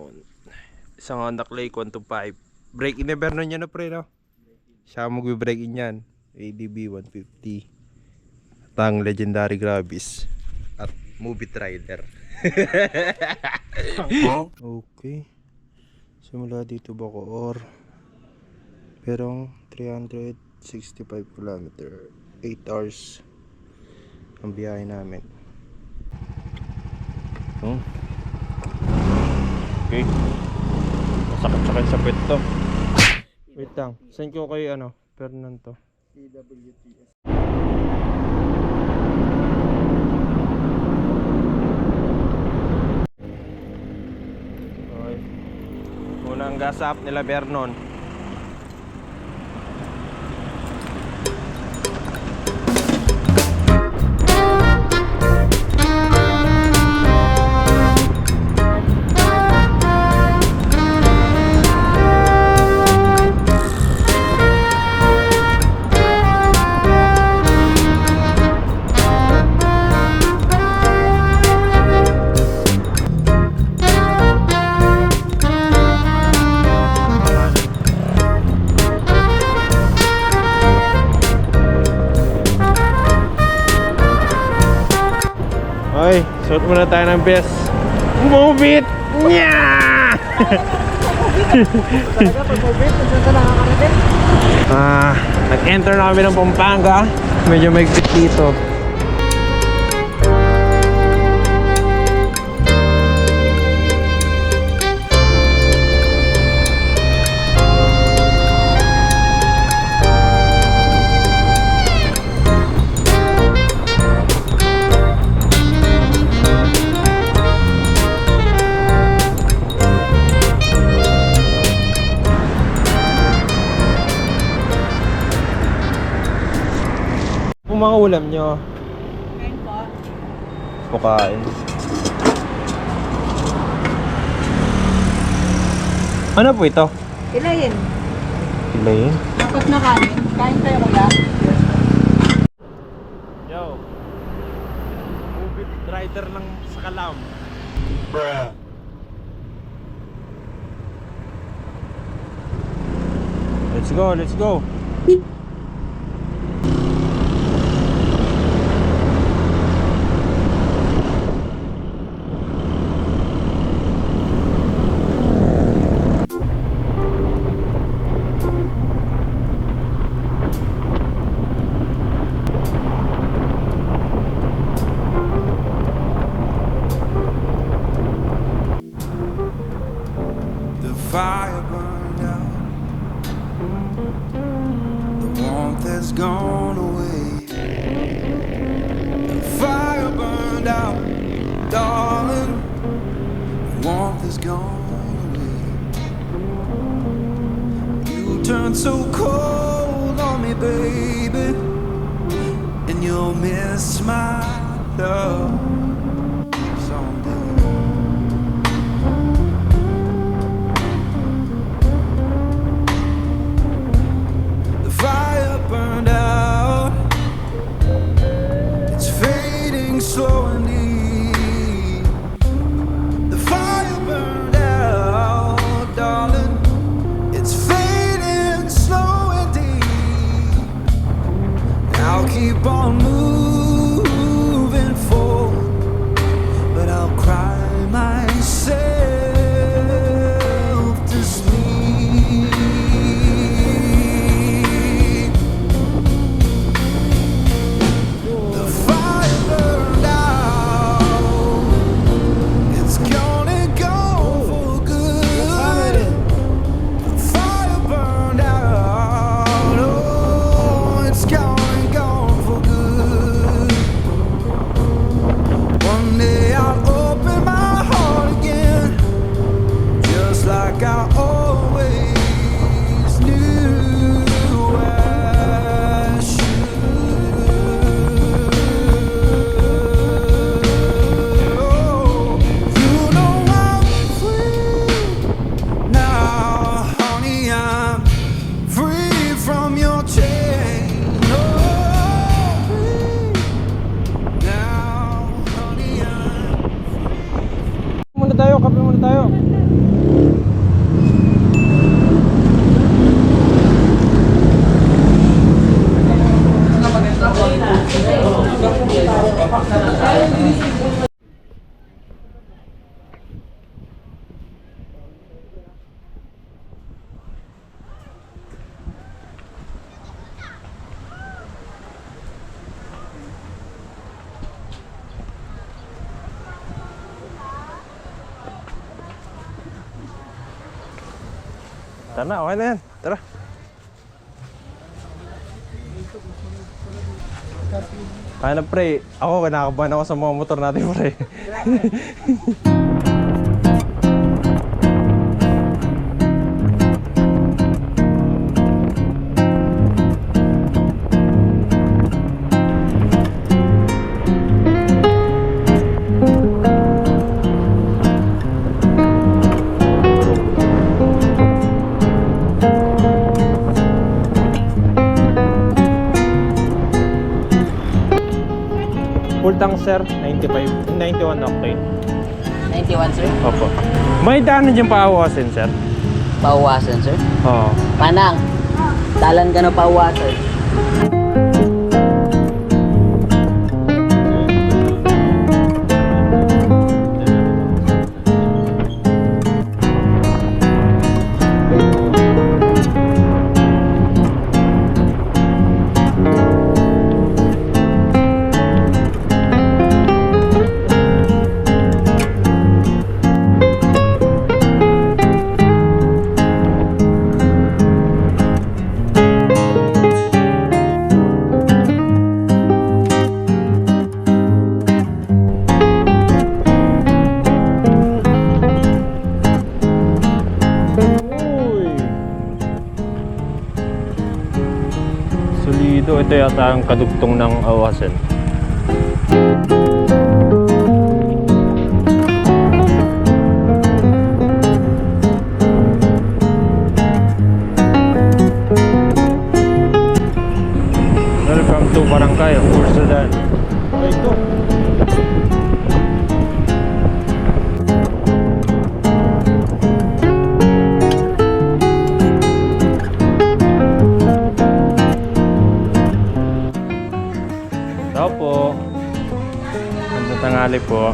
Vernon. Isang Honda Clay 125. Break in ni Vernon yan, no, pre, no? Siya mag-break in yan. ADB 150. At ang legendary Gravis. At movie Rider. Okay. Simula dito Bacoor. Perong 365 km. 8 hours ang biyahe namin. Okay. Masakit-sakit sa pet to. Wait lang. Send ko kay Fernan to. CWTS. Okay. Unang gas up nila Vernon. Okay, suot muna tayo ng best. Move it! Nya! Talaga, pag mobile, kung saan ka nakakarating? Nag-enter na kami ng Pampanga. Medyo maigpit dito. Kung mga ulam nyo, Kain po. pukain. Ano po ito? Ilayin. Kilayin? Tapos na kanin. Kain tayo kuya. Yo, movie rider ng Sakalam. Let's go, let's go. The fire burned out. The warmth has gone away. The fire burned out, darling. The warmth has gone away. You turned so cold on me, baby, and you'll miss my love someday. The fire burned out. It's fading slowly. The fire burned out, darling. It's fading slow and deep. I'll keep on moving forward. Tara na, okay na yan. Tara. Kaya na pre, ako kinakabahan ako sa mga motor natin pre. Full tank sir, 95, 91 octane. 91, sir. Opo. May daanan dyan paawasin sir? Pauwasan, sir. Oo. Manang, dalan ka na pauwasan. Uy! Solido. Ito yata ang kadugtong ng awasan. Welcome to Barangay Ursudan. Ito. Tao po. Magandang tanghali po.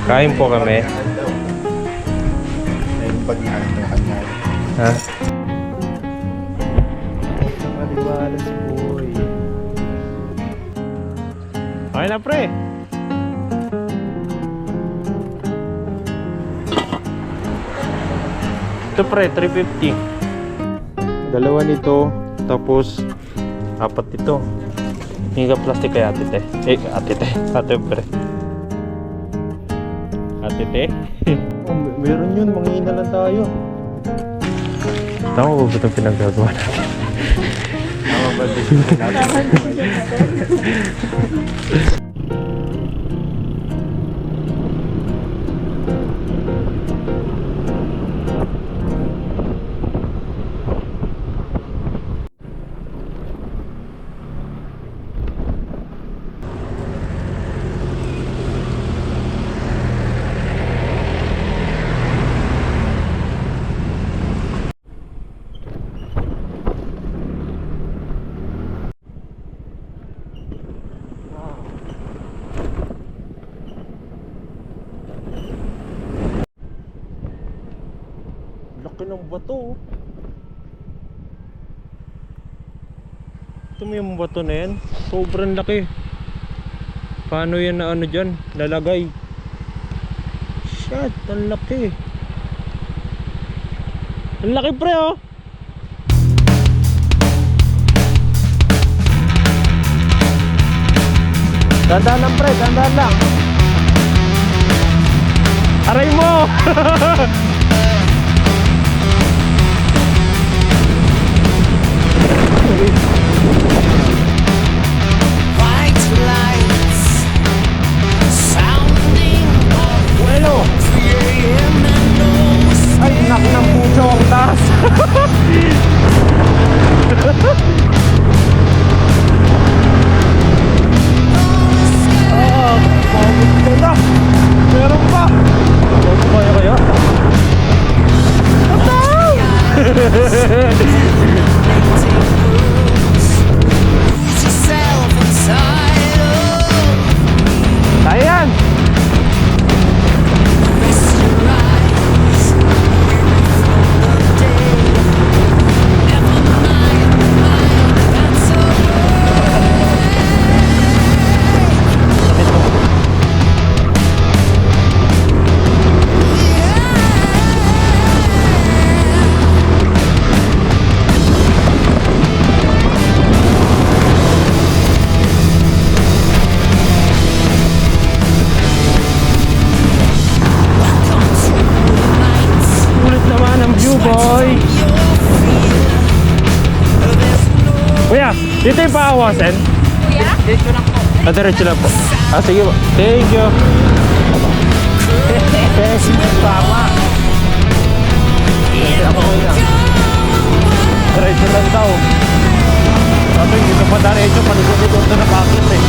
Kain po kami. Ha? Maliwala si boy. Okay na pre. Ito pre, 350. Dalawa nito, tapos apat ito. Hinga plastic kay ate te. Ate te. Ate pre. Ate te. Oh, meron yun. Manghihina lang tayo. Tama ba ba itong pinagagawa natin? Tama ba ito? Laki ng bato. Ito mo yung bato na yan. Sobrang laki. Paano yan na ano dyan? Lalagay. Shit, ang laki. Ang laki pre oh. Dandan lang pre, dandan lang. Aray mo! White lights sounding of Bueno! 3 a.m. and knows Ay, nak ng puso ang taas. Pagod ko na. Meron pa. Pagod ko kaya? lose yourself inside of Ayan! rest your eyes weary from the day never mind that's boy! Kuya, dito yung paawasan? Kuya? Dito lang po. Diretso lang po. Sige po. Thank you. Tama. Diretso lang daw. Sabi, dito pa diretso. Palikot-likot na bakit eh.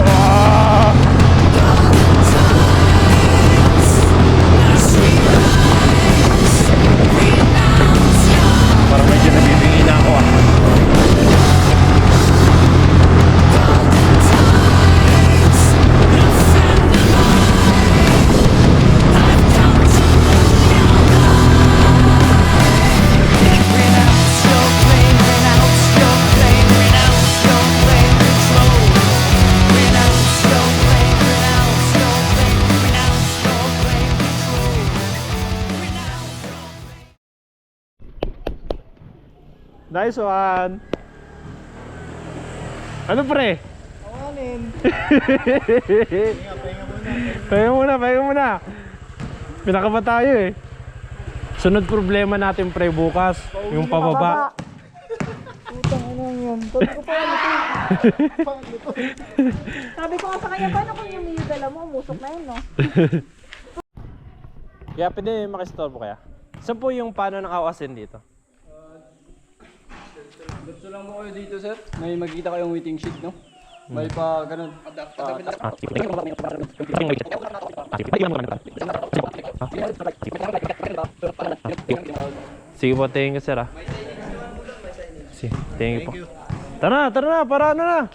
Ah! Parang medyo nabibingi na ako ah. Renounce your claim, renounce your claim, renounce your claim control. Renounce your claim, renounce your claim, renounce your claim control. Renounce your Nice one! Ano pre? Pahinga muna. Pinakaba tayo eh. Sunod problema natin pre bukas, yung pababa. Sabi ko nga sa kanya, paano kung yung dala mo, musok na yun, no? Kaya pwede makistore po kaya? Saan po yung paano ng awasin dito? Gusto lang mo kayo dito, sir. May magkita kayong waiting sheet, no? May pa ganun. Sige po, thank you sir ah. Sige, thank you po. Tara na, para ano na.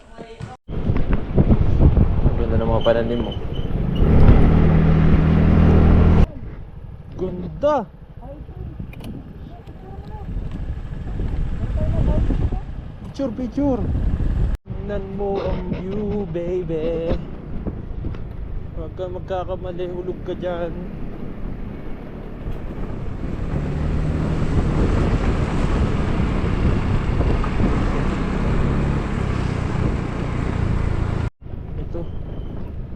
Ang ganda ng mga pananim mo. Ganda! Picture! Tingnan mo ang view, baby. Huwag ka magkakamali, hulog ka dyan. Ito.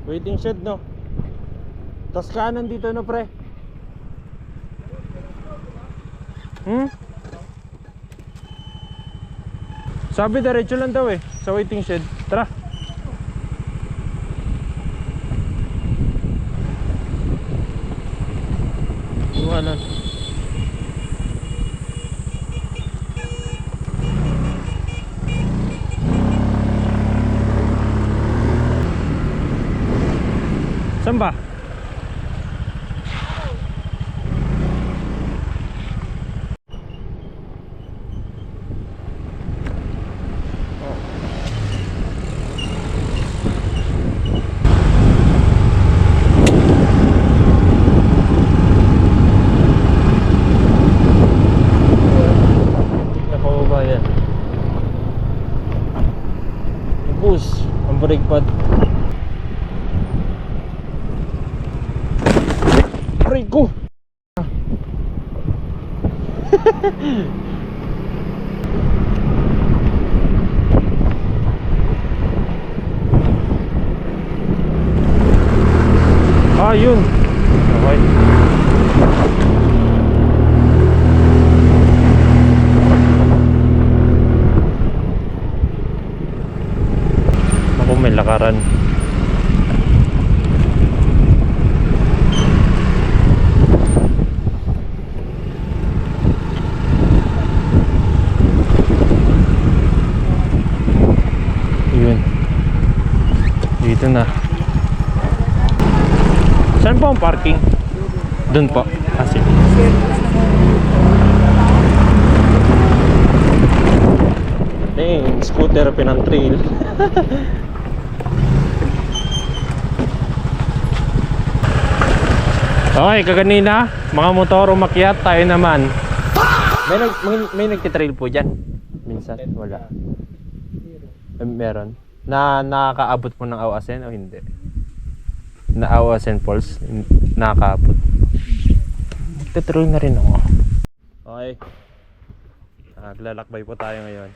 Waiting shed, no? Tas kanan dito, no, pre? Sabi diretso lang daw eh, sa waiting shed. Tara. Iwanan. Saan ba? Bus, ang brake pad. Brake ko. Yun. Okay. May lakaran. Yun. Dito na. Saan po ang parking? Doon po. Sige. Scooter pinang trail. Okay, kaganina, mga motor umakyat, tayo naman. May nagtitrail po dyan? Minsan, wala. Meron. Na nakakaabot po ng Awasen o hindi? Na Awasen Falls, nakakaabot. Magtitrail na rin ako. Okay. Naglalakbay po tayo ngayon.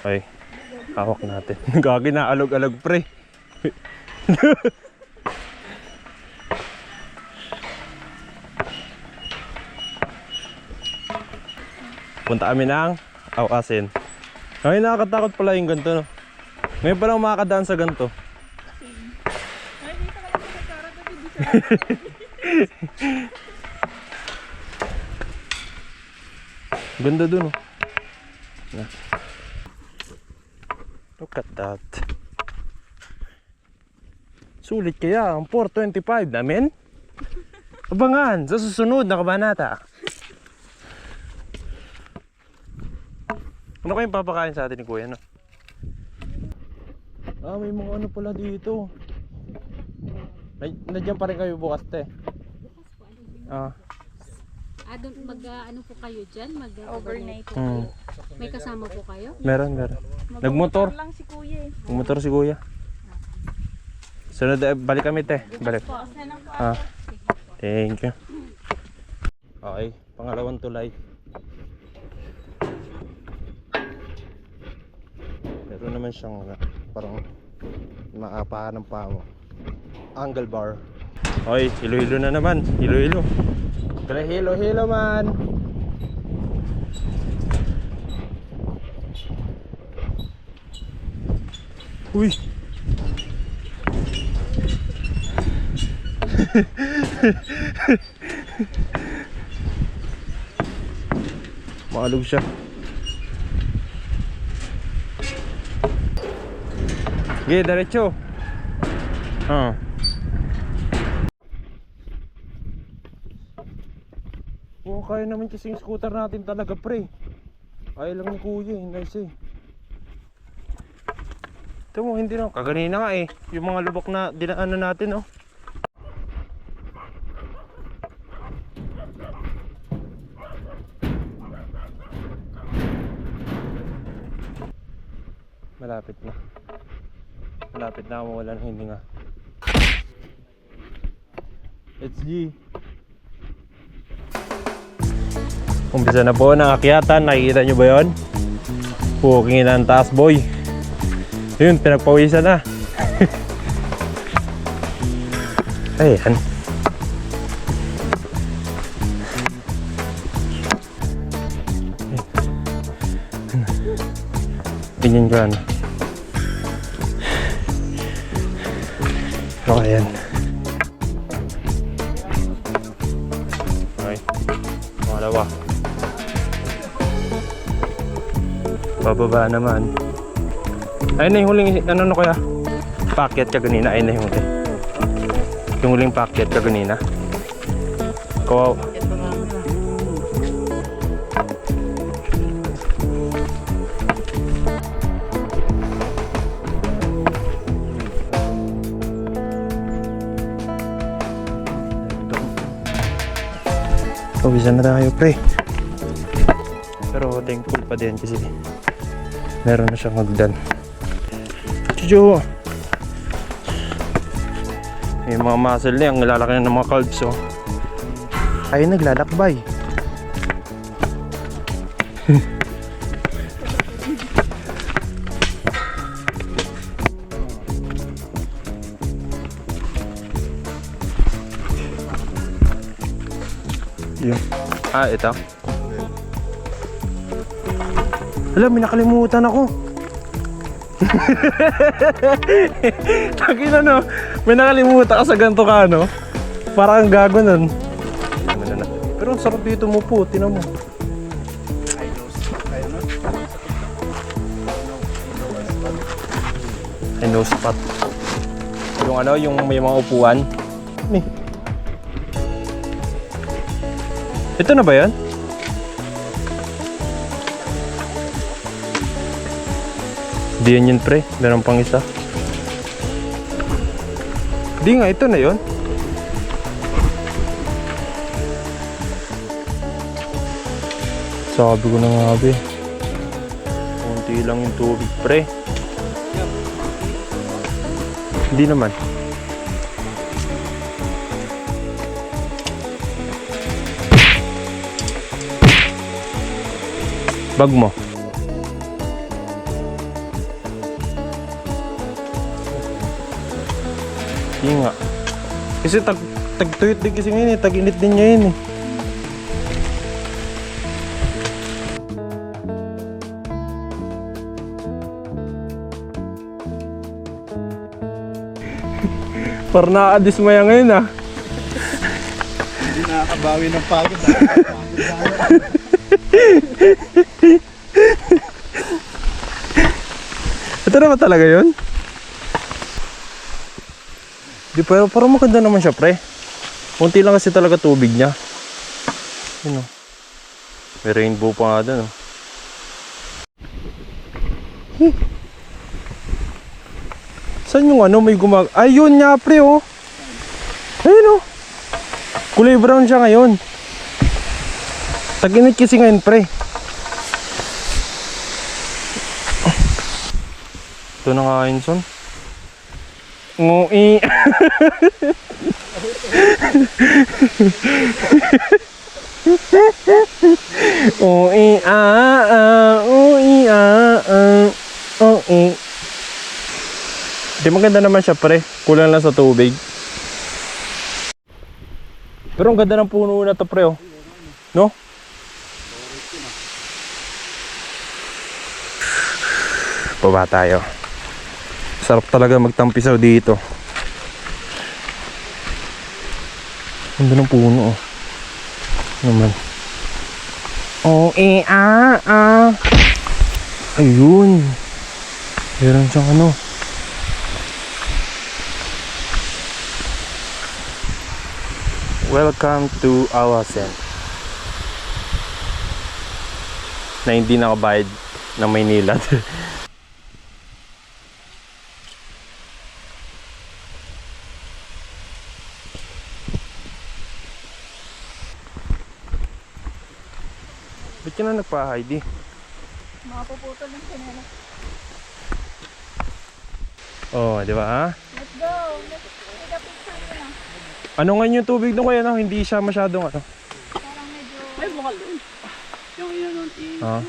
Okay. Hawak natin. Gagi na, alog-alog pre. Punta kami ng Awasin. Ay, nakakatakot pala yung ganito, no? Ngayon pa lang makakadaan sa ganito. Ay, dito ka lang sa Sarah, kasi di siya. Ganda dun, oh. Yeah. Look at that. Sulit kaya ang 425 namin. Abangan sa susunod na kabanata. Ano kayong papakain sa atin ni Kuya, no? Ah, may mga ano pala dito. Nandiyan pa rin kayo bukas, te. Ah. Doon ano po kayo dyan? Overnight. May kasama po kayo? Meron. Nagmotor. lang si kuya eh. Nagmotor si Kuya. Sunod, balik kami, te. Balik. Ah. Thank you. Okay, pangalawang tulay. Meron naman siyang parang maapahan ng paa mo. Angle bar. Okay, hilo-hilo na naman. Hilo-hilo. Kaya hilo-hilo man. Uy. Maalog siya. Sige, diretso. Oh, kaya naman kasing scooter natin talaga, pre. Ayaw lang ni Kuya, nice eh. Ito mo, hindi na. Kaganina nga eh. Yung mga lubak na dinaanan natin, oh. Malapit na. Malapit na ako wala ng hininga. Let's G. Umpisa na po ng akyatan. Nakikita nyo ba yun? Puking ina ang taas, boy. Yun, pinagpawisan na. Ayan. Ganyan ko ano. Okay, yan. Okay. Pangalawa. Bababa naman. Ayun na yung huling, ano kaya? Packet ka ganina. Ayun na yung huli. Yung huling packet ka ganina. Kawaw. Pawisan na tayo, pre. Pero thankful pa din kasi meron na siyang hagdan. Chucho! Yung mga muscle niya, ang lalaki na ng mga calves, oh. Ay, naglalakbay. Yun. Ah, ito. Alam, may nakalimutan ako. Takin ano, may nakalimutan ka sa ganito ka, no? Parang ang gago nun. Pero ang sarap dito mo po, tinan mo. I know spot. Yung ano, yung may mga upuan. Ito na ba yan? Di yan yun, pre. Meron pang isa. Di nga, ito na yun. Sabi ko na nga, be. Kunti lang yung tubig, pre. Hindi naman. Bag mo. Yun nga. Kasi tag-tuyot din kasi ngayon eh. Tag-init din niya yun eh. Parang nakakadismaya ngayon ah. Hindi nakakabawi ng pagod. Ito na ba talaga yun? Di, pero parang maganda naman siya, pre. Kunti lang kasi talaga tubig niya. Yun o. May rainbow pa nga doon o. Saan yung ano may ayun nga, pre o. Ayun o. Kulay brown siya ngayon. Tag-init kasi ngayon, pre. Ito na nga, Inson. Ngui. Ui a ui a ui. Di maganda naman siya, pre. Kulang lang sa tubig. Pero ang ganda ng puno na to, pre, oh. No? Baba tayo. Sarap talaga magtampisaw dito. Ganda ng puno, oh. Naman. Oh, ayun. Meron siyang ano. Welcome to Awasen. Na hindi nakabayad ng Maynila. Ba't ka na nagpa-Heidi? Makapuputol ng kanila. Oh, di ba ha? Let's go! Let's take a picture ko na. Ano nga yung tubig doon kuya, no? Hindi siya masyadong ano. Parang medyo... Ay, bukal doon. Yung iyan nun, Ah.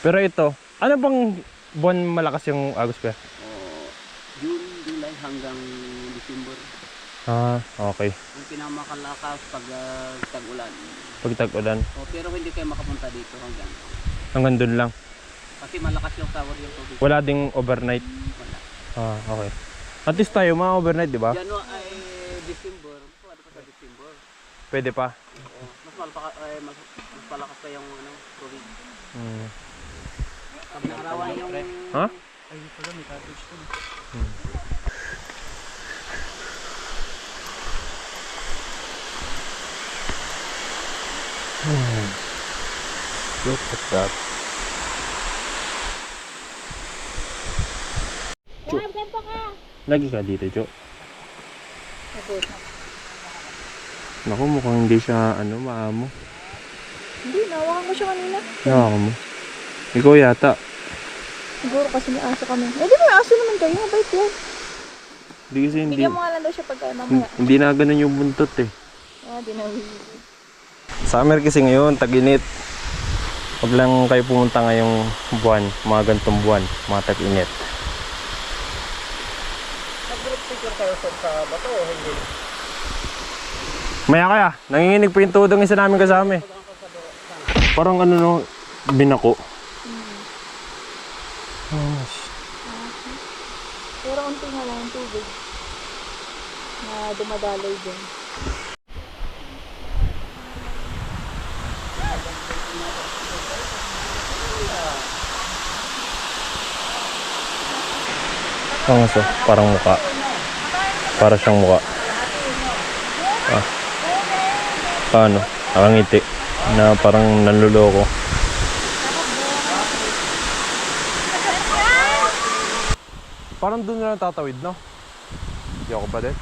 Pero ito, ano bang buwan malakas yung Agos kuya? June, July hanggang December. Ah, okay. Ang pinamakalakas pag tag-ulan. Pag tag-ulan. Pero hindi kayo makapunta dito hanggang. Hanggang doon lang. Kasi malakas yung tower yung tubig. Wala ding overnight. Wala. Ah, okay. At least tayo mga overnight, di ba? January ay December. Ano pa sa December? Pwede pa. Oo. Mas malakas pa yung ano, tubig. Hmm. Pag naarawan yung... Ha? Ay, pala, may cottage to. Look at that. Wag, ganito ka! Lagi ka dito, Jo. Naku, mukhang hindi siya, ano, maamo. Hindi, nawakan ko siya kanina. Nakaka mo. Ikaw yata. Siguro kasi may aso kami. Eh, di ba may aso naman kayo? Mabait yan. Hindi kasi hindi. Bigyan mo nga lang daw siya pag mamaya. Hindi na ganun yung buntot eh. Ah, di na. Summer kasi ngayon, tag-init. Huwag lang kayo pumunta ngayong buwan, mga gantong buwan, mga tag-init. Nag-group picture kayo sa bato o hindi? Maya kaya, nanginginig pa yung tudong isa namin kasama eh. Parang ano no, binako. Oh, Pero unti nga lang yung tubig na dumadaloy din. so, parang muka. Para siyang muka. Ah. Paano? Nakangiti. Na parang nanluloko. Parang doon na lang tatawid, no? Hindi ako ba din?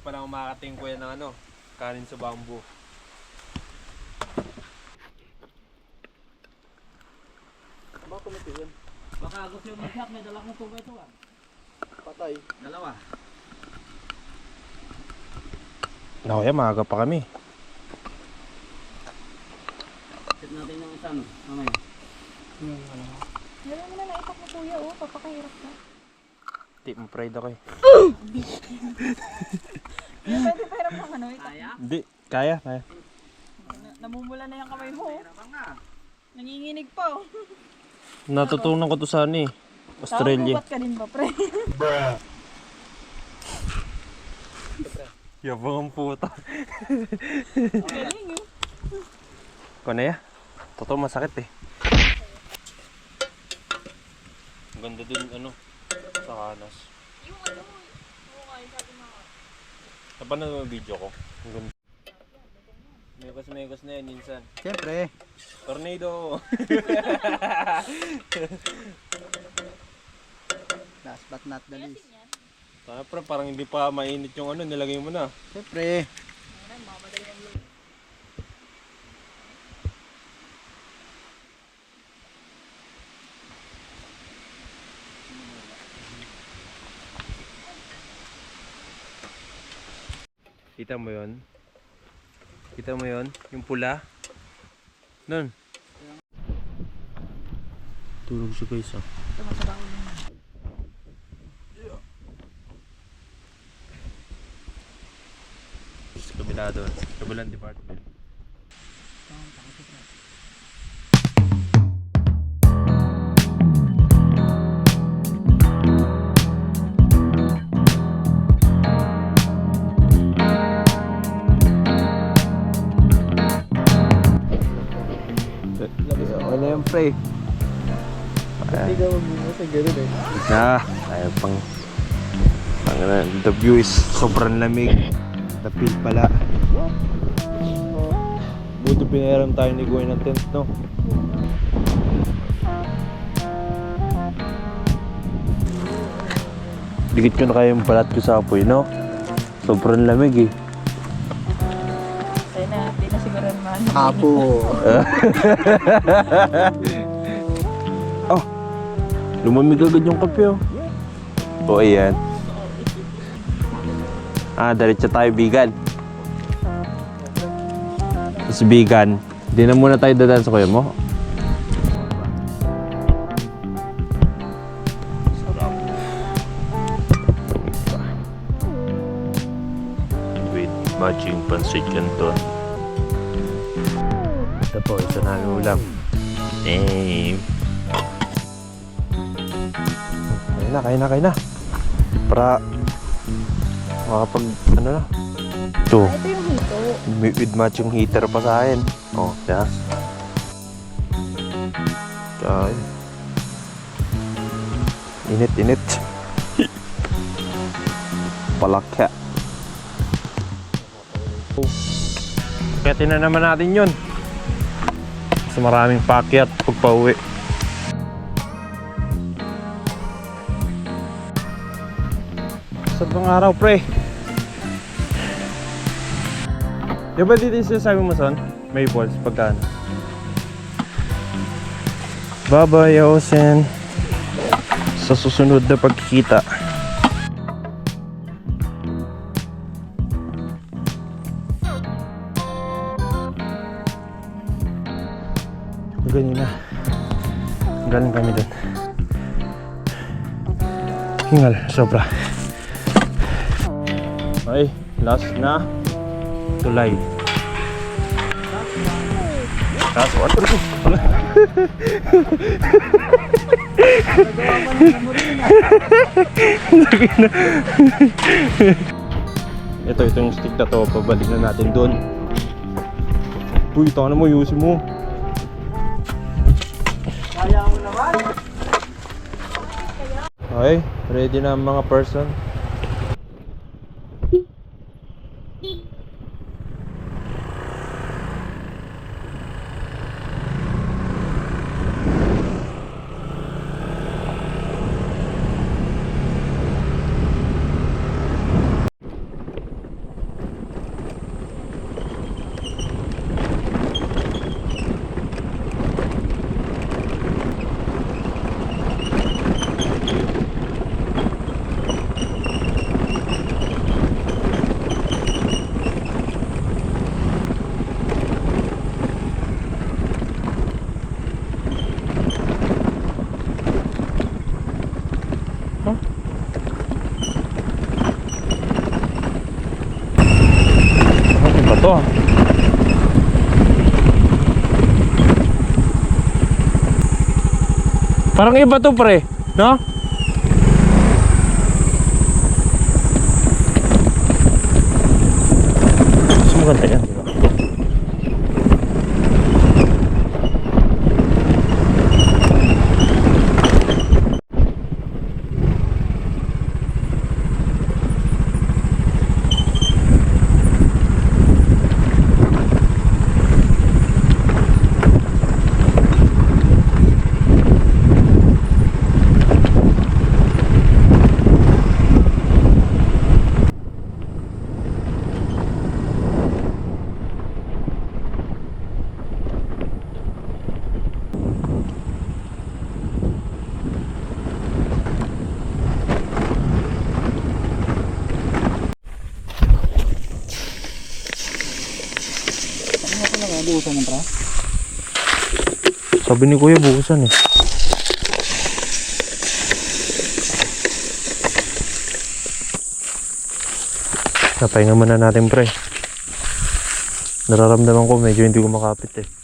pala umakating ko yan ng ano, kanin sa bamboo. Baka gusto yung mag-shop, may dala kong tubay ito ah. Patay. Dalawa. Naku, yan, maaga pa kami. Set natin ng isang, mamaya. Meron mo na naipak mo kuya, oh. Papakahirap ka. Di mo pride ako eh. Hindi pwede pa hirap ng ano. Kaya? Hindi, kaya. Namumula na yung kamay mo. Nanginginig pa, oh. Natutunan ko to sa ano eh. Australia. Ba't ka din ba, pre? Yabang ang puta. Galing, oh. Kunaya, totoo masakit eh. Ang ganda dun ano, sa kanas. Yung ano, oo nga, yung sabi mo. Napanood mo yung video ko? Ang ganda. Mekos na yan minsan. Siyempre. Tornado! Last but not the least. Siyempre, parang hindi pa mainit yung ano, nilagay mo na. Siyempre. Kita mo yon? Kita mo yon? Yung pula? Nun. Tulog siya guys ah. Sa kabila doon. Kabilang department. Ano yung pre? Hindi ka mag-muna sa gano'n eh. Ayaw pang the view is sobrang lamig. The feel pala. Buti pinayaram tayo ni Goy ng tent, no? Dikit ko na kayo yung balat ko sa apoy, no? Sobrang lamig eh. Kaya na, hindi na siguro naman. Apo. Oh, lumamig agad yung kape, oh. O, ayan. Diretso tayo, vegan. Tapos vegan. Di na muna tayo dadaan sa kuya mo. With matching pancit canton. Ito po, isa namin ulam. Damn. Kain na. Para makapag, ano na. Ito. Ito yung hito. With matching heater pa sa akin. Oh, yes. Kain. Init. Palakya. Paketin na naman natin yun. Mas maraming pakyat pag pauwi. Sabang araw, pre. Di ba dito yung sinasabi mo, son? May balls, pagkaan. Bye-bye, Yosen. Sa susunod na pagkikita. Ganyan na. Galing kami dun. Hingal, sobra. Okay, last na tulay. Last one. Ito yung stick na to, pabalik na natin doon. Uy, ito na mo, yusin mo. Kaya mo naman. Okay, ready na ang mga person. Oh. Parang iba to pre, no? Mas maganda yan, di ba? Sabi ni Kuya bukasan eh. Napahinga muna natin pre. Nararamdaman ko medyo hindi ko makapit eh.